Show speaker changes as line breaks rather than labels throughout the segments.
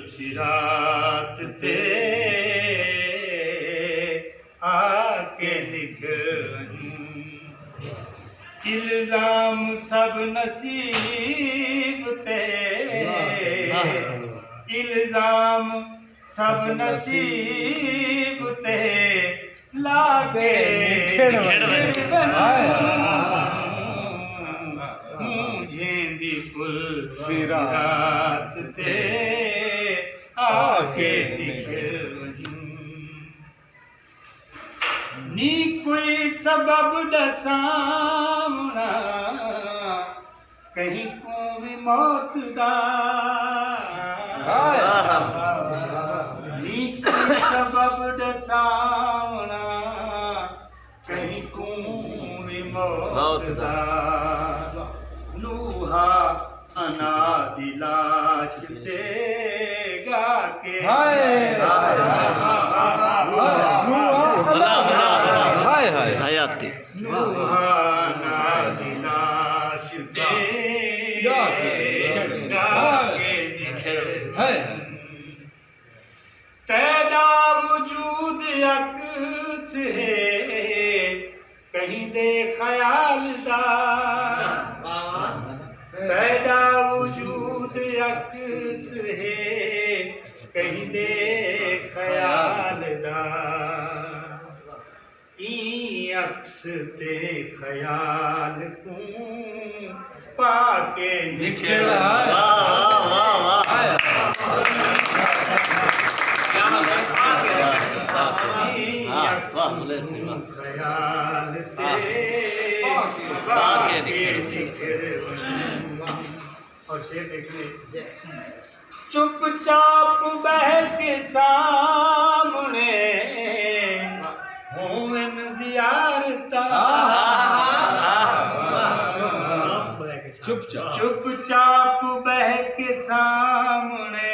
सिरात ते आके निकलूं। इल्जाम सब नसीब ते, इल्जाम सब नसीब ते लाके मुझे कुल सिरात ते आके निकलूं। नी कोई सबब दसामना कहीं को भी मौत दा, नी कोई सबब दसामना कहीं को भी मौत दा। लूहा अनादि लाश ते गाके
हयाती
लूहा अनादि लाश ते गाके निखर। तैदा वजूद अक्स है कहीं दे ख्याल दा, पैदा वजूद अक्स है कहीं दे ख्याल दा। ई अक्स ते ख्याल को पाके निखरा। ख्याल ते पाके निखरा। और शेर देखिए, चुपचाप बह के सामने होवन ज़ियारता, चुपचाप बह के सामने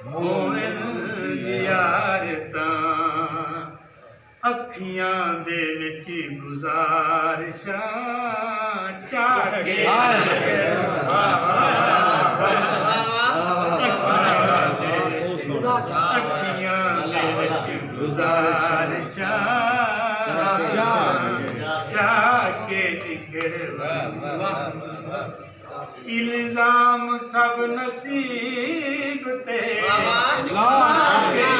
होवन ज़ियारता। अखियां दे विच गुज़ारिशां चाके अखियां दे विच गुज़ारिशां चाके निखरवा। इल्जाम सब नसीब ते लाके